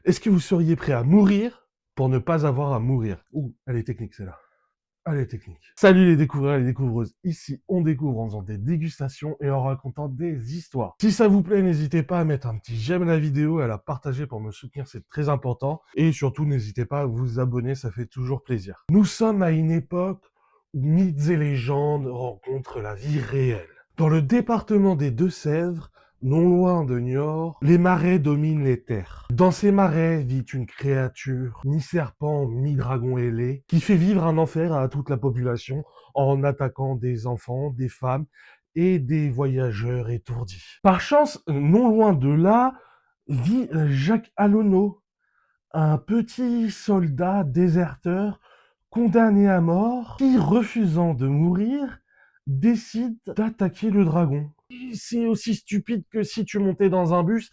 Est-ce que vous seriez prêt à mourir pour ne pas avoir à mourir? Ouh, elle est technique celle-là. Elle est technique. Salut les découvreurs et les découvreuses. Ici, on découvre en faisant des dégustations et en racontant des histoires. Si ça vous plaît, n'hésitez pas à mettre un petit j'aime à la vidéo et à la partager pour me soutenir, c'est très important. Et surtout, n'hésitez pas à vous abonner, ça fait toujours plaisir. Nous sommes à une époque où mythes et légendes rencontrent la vie réelle. Dans le département des Deux-Sèvres, non loin de Niort, les marais dominent les terres. Dans ces marais vit une créature, mi-serpent, mi-dragon ailé, qui fait vivre un enfer à toute la population en attaquant des enfants, des femmes et des voyageurs étourdis. Par chance, non loin de là, vit Jacques Alonneau, un petit soldat déserteur condamné à mort qui, refusant de mourir, décide d'attaquer le dragon. C'est aussi stupide que si tu montais dans un bus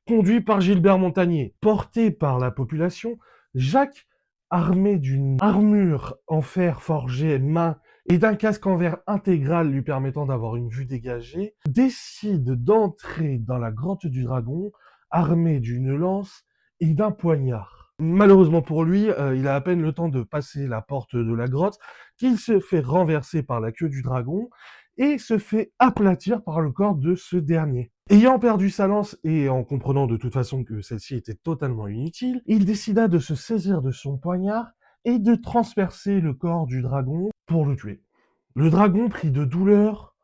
conduit par Gilbert Montagnier. Porté par la population, Jacques, armé d'une armure en fer forgé main et d'un casque en verre intégral lui permettant d'avoir une vue dégagée, décide d'entrer dans la grotte du dragon armé d'une lance et d'un poignard. Malheureusement pour lui, il a à peine le temps de passer la porte de la grotte qu'il se fait renverser par la queue du dragon et se fait aplatir par le corps de ce dernier. Ayant perdu sa lance et en comprenant de toute façon que celle-ci était totalement inutile, il décida de se saisir de son poignard et de transpercer le corps du dragon pour le tuer. Le dragon, pris de douleur,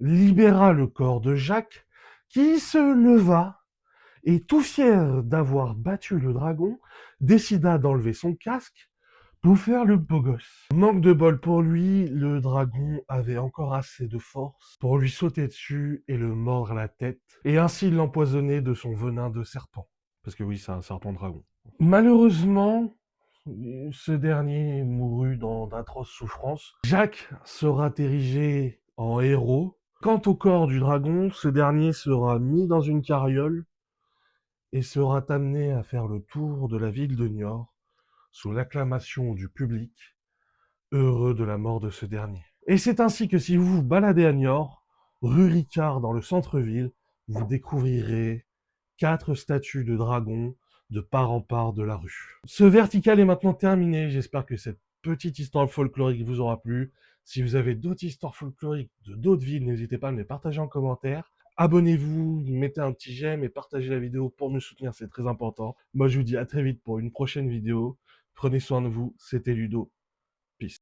libéra le corps de Jacques, qui se leva et, tout fier d'avoir battu le dragon, décida d'enlever son casque pour faire le beau gosse. Manque de bol pour lui, le dragon avait encore assez de force pour lui sauter dessus et le mordre à la tête, et ainsi l'empoisonner de son venin de serpent. Parce que oui, c'est un serpent dragon. Malheureusement, ce dernier mourut dans d'atroces souffrances. Jacques sera érigé en héros. Quant au corps du dragon, ce dernier sera mis dans une carriole et sera amené à faire le tour de la ville de Niort sous l'acclamation du public, heureux de la mort de ce dernier. Et c'est ainsi que si vous vous baladez à Niort, rue Ricard dans le centre-ville, vous découvrirez 4 statues de dragons de part en part de la rue. Ce vertical est maintenant terminé. J'espère que cette petite histoire folklorique vous aura plu. Si vous avez d'autres histoires folkloriques de d'autres villes, n'hésitez pas à me les partager en commentaire. Abonnez-vous, mettez un petit j'aime et partagez la vidéo pour me soutenir, c'est très important. Moi, je vous dis à très vite pour une prochaine vidéo. Prenez soin de vous, c'était Ludo.